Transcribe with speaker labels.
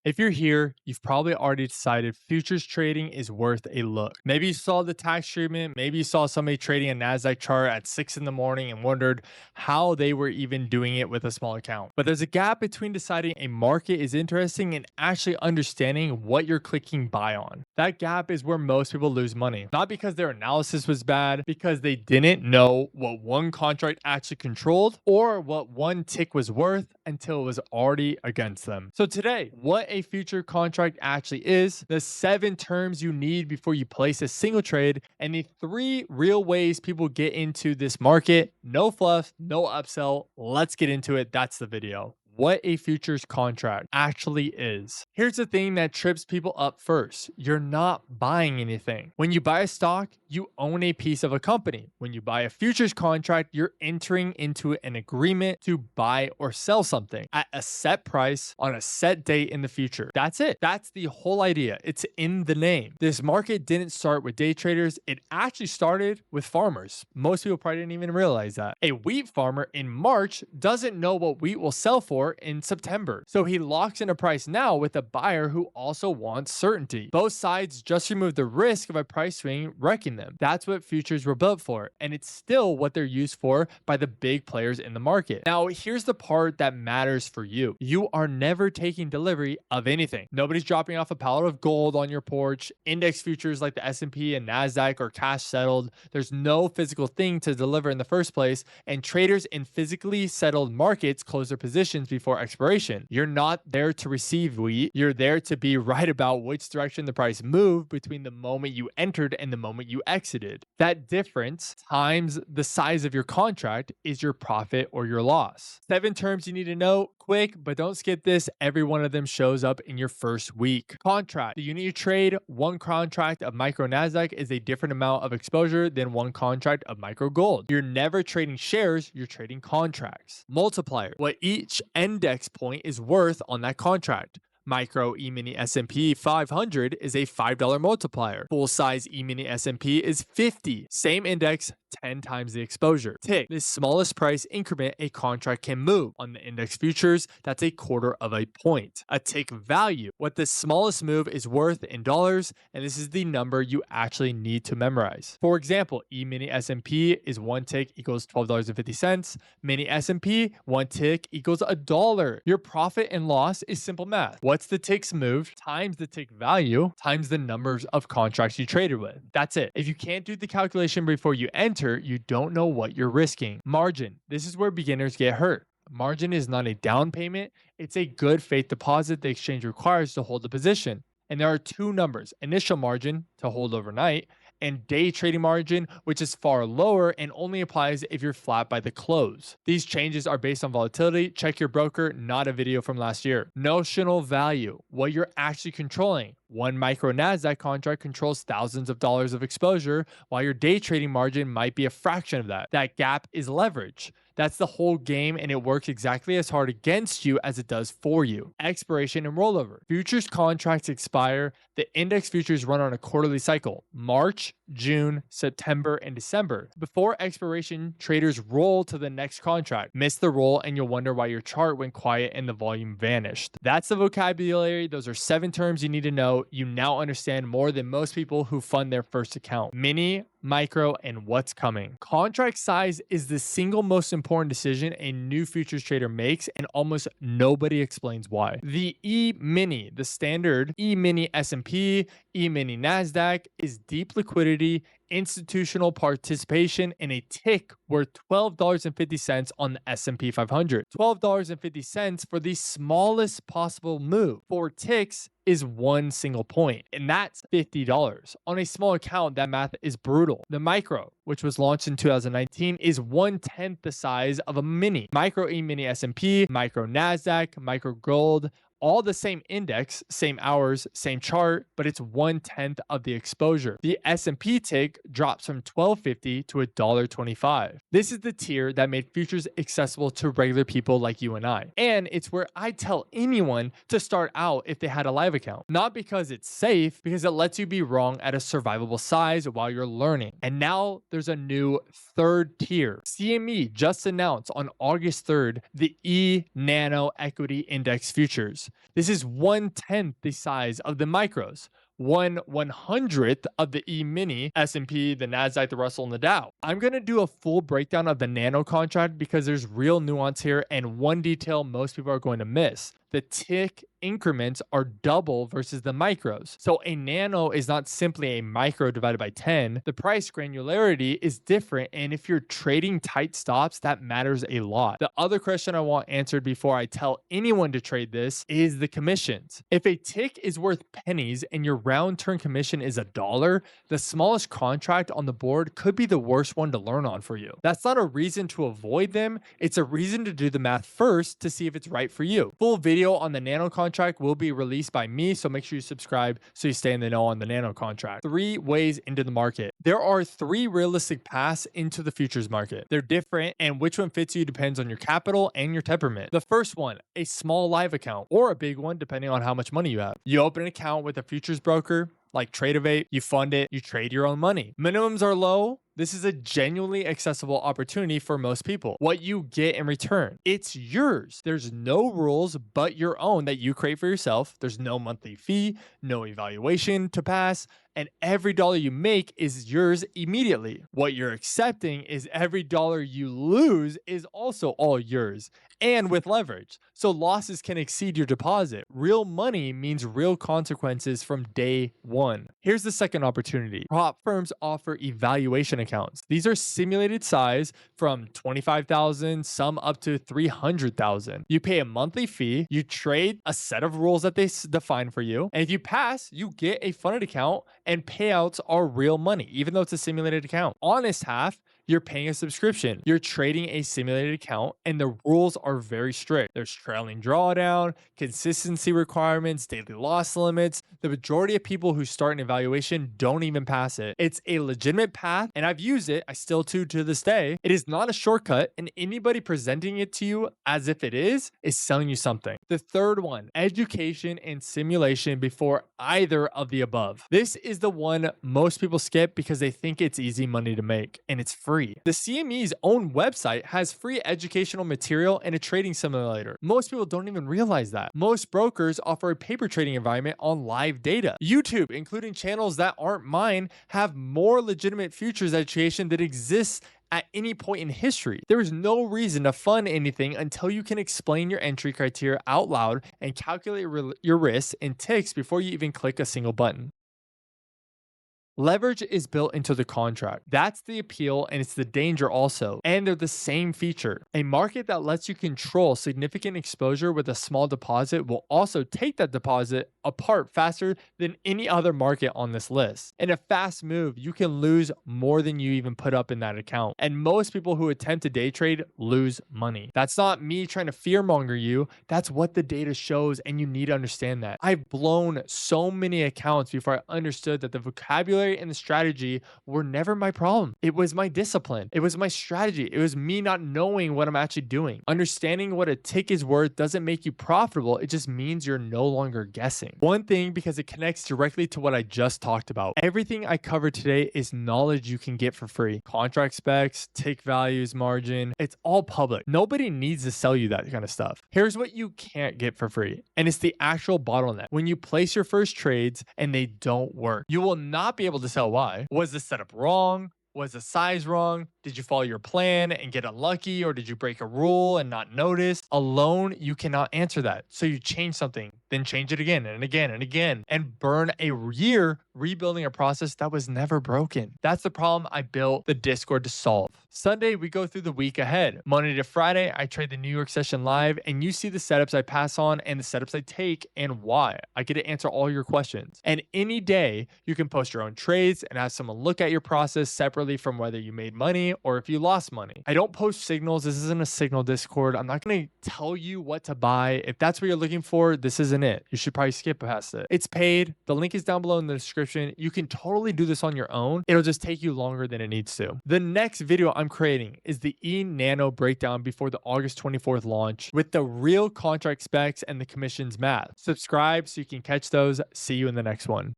Speaker 1: If you're here, you've probably already decided futures trading is worth a look. Maybe you saw the tax treatment, maybe you saw somebody trading a NASDAQ chart at 6 in the morning and wondered how they were even doing it with a small account. But there's a gap between deciding a market is interesting and actually understanding what you're clicking buy on. That gap is where most people lose money. Not because their analysis was bad, because they didn't know what one contract actually controlled or what one tick was worth until it was already against them. So today, what a future contract actually is, the 7 terms you need before you place a single trade, and the 3 real ways people get into this market. No fluff, no upsell. Let's get into it. That's the video. What a futures contract actually is. Here's the thing that trips people up first. You're not buying anything. When you buy a stock, you own a piece of a company. When you buy a futures contract, you're entering into an agreement to buy or sell something at a set price on a set date in the future. That's it. That's the whole idea. It's in the name. This market didn't start with day traders. It actually started with farmers. Most people probably didn't even realize that. A wheat farmer in March doesn't know what wheat will sell for in September. So he locks in a price now with a buyer who also wants certainty. Both sides just remove the risk of a price swing wrecking them. That's what futures were built for, and it's still what they're used for by the big players in the market. Now, here's the part that matters for you. You are never taking delivery of anything. Nobody's dropping off a pallet of gold on your porch. Index futures like the S&P and NASDAQ are cash settled. There's no physical thing to deliver in the first place, and traders in physically settled markets close their positions before expiration. You're not there to receive wheat. You're there to be right about which direction the price moved between the moment you entered and the moment you exited. That difference times the size of your contract is your profit or your loss. 7 terms you need to know, quick, but don't skip this. Every one of them shows up in your first week. Contract. The unit you trade, one contract of micro NASDAQ is a different amount of exposure than one contract of micro gold. You're never trading shares, you're trading contracts. Multiplier. What each index point is worth on that contract. Micro E-mini S&P 500 is a $5 multiplier. Full size E-mini S&P is 50. Same index, 10 times the exposure. Tick, the smallest price increment a contract can move. On the index futures, that's a quarter of a point. A tick value, what the smallest move is worth in dollars, and this is the number you actually need to memorize. For example, E-mini S&P is 1 tick equals $12.50. Mini S&P, 1 tick equals $1. Your profit and loss is simple math. What's the ticks moved times the tick value times the numbers of contracts you traded with? That's it. If you can't do the calculation before you enter, you don't know what you're risking. Margin. This is where beginners get hurt. Margin is not a down payment. It's a good faith deposit the exchange requires to hold the position. And there are 2 numbers: initial margin to hold overnight and day trading margin, which is far lower and only applies if you're flat by the close. These changes are based on volatility. Check your broker, not a video from last year. Notional value, what you're actually controlling. One micro NASDAQ contract controls thousands of dollars of exposure, while your day trading margin might be a fraction of that. That gap is leverage. That's the whole game, and it works exactly as hard against you as it does for you. Expiration and rollover. Futures contracts expire. The index futures run on a quarterly cycle: March, June, September, and December. Before expiration, traders roll to the next contract. Miss the roll, and you'll wonder why your chart went quiet and the volume vanished. That's the vocabulary. Those are 7 terms you need to know. You now understand more than most people who fund their first account. Mini, micro, and what's coming. Contract size is the single most important decision a new futures trader makes, and almost nobody explains why. The E-mini, the standard E-mini S&P, E-mini NASDAQ, is deep liquidity, institutional participation, in a tick worth $12.50 on the S&P 500. $12.50 for the smallest possible move. 4 ticks is 1 single point, and that's $50. On a small account, that math is brutal. The micro, which was launched in 2019, is 1/10 the size of a mini. Micro E-mini S&P, micro NASDAQ, micro gold, all the same index, same hours, same chart, but it's 1/10 of the exposure. The S&P tick drops from $12.50 to $1.25. This is the tier that made futures accessible to regular people like you and I. And it's where I tell anyone to start out if they had a live account. Not because it's safe, because it lets you be wrong at a survivable size while you're learning. And now there's a new 3rd tier. CME just announced on August 3rd the E Nano Equity Index Futures. macros. This is 1/10 the size of the micros. 1/100th of the E-mini, S&P, the Nasdaq, the Russell, and the Dow. I'm going to do a full breakdown of the nano contract because there's real nuance here and one detail most people are going to miss. The tick increments are double versus the micros. So a nano is not simply a micro divided by 10. The price granularity is different. And if you're trading tight stops, that matters a lot. The other question I want answered before I tell anyone to trade this is the commissions. If a tick is worth pennies and your round turn commission is $1, the smallest contract on the board could be the worst one to learn on for you. That's not a reason to avoid them. It's a reason to do the math first to see if it's right for you. Full video on the nano contract will be released by me, so make sure you subscribe so you stay in the know on the nano contract. 3 ways into the market. There are 3 realistic paths into the futures market. They're different, and which one fits you depends on your capital and your temperament. The first one, a small live account, or a big one depending on how much money you have. You open an account with a futures broker like Tradeovate, you fund it, you trade your own money. Minimums are low. This is a genuinely accessible opportunity for most people. What you get in return, it's yours. There's no rules but your own that you create for yourself. There's no monthly fee, no evaluation to pass, and every dollar you make is yours immediately. What you're accepting is every dollar you lose is also all yours and with leverage. So losses can exceed your deposit. Real money means real consequences from day one. Here's the second opportunity. Prop firms offer evaluation accounts. These are simulated size from 25,000, some up to 300,000. You pay a monthly fee, you trade a set of rules that they define for you, and if you pass, you get a funded account and payouts are real money, even though it's a simulated account. Honest half, you're paying a subscription. You're trading a simulated account, and the rules are very strict. There's trailing drawdown, consistency requirements, daily loss limits. The majority of people who start an evaluation don't even pass it. It's a legitimate path, and I've used it. I still do to this day. It is not a shortcut, and anybody presenting it to you as if it is selling you something. The third one, education and simulation before either of the above. This is the one most people skip because they think it's easy money to make, and it's free. The CME's own website has free educational material and a trading simulator. Most people don't even realize that. Most brokers offer a paper trading environment on live data. YouTube, including channels that aren't mine, have more legitimate futures education that exists at any point in history. There is no reason to fund anything until you can explain your entry criteria out loud and calculate your risks and ticks before you even click a single button. Leverage is built into the contract. That's the appeal, and it's the danger also. And they're the same feature. A market that lets you control significant exposure with a small deposit will also take that deposit apart faster than any other market on this list. In a fast move, you can lose more than you even put up in that account. And most people who attempt to day trade lose money. That's not me trying to fearmonger you. That's what the data shows, and you need to understand that. I've blown so many accounts before I understood that the vocabulary and the strategy were never my problem. It was my discipline. It was my strategy. It was me not knowing what I'm actually doing. Understanding what a tick is worth doesn't make you profitable. It just means you're no longer guessing. One thing, because it connects directly to what I just talked about. Everything I covered today is knowledge you can get for free. Contract specs, tick values, margin, it's all public. Nobody needs to sell you that kind of stuff. Here's what you can't get for free, and it's the actual bottleneck. When you place your first trades and they don't work, you will not be able to tell why. Was the setup wrong? Was the size wrong? Did you follow your plan and get unlucky, or did you break a rule and not notice? Alone, you cannot answer that. So you change something, then change it again and again and again, and burn a year rebuilding a process that was never broken. That's the problem I built the Discord to solve. Sunday, we go through the week ahead. Monday to Friday, I trade the New York session live, and you see the setups I pass on and the setups I take and why. I get to answer all your questions. And any day, you can post your own trades and have someone look at your process separately from whether you made money or if you lost money. I don't post signals. This isn't a signal Discord. I'm not going to tell you what to buy. If that's what you're looking for, this isn't it. You should probably skip past it. It's paid. The link is down below in the description. You can totally do this on your own. It'll just take you longer than it needs to. The next video I'm creating is the E-Nano breakdown before the August 24th launch with the real contract specs and the commissions math. Subscribe so you can catch those. See you in the next one.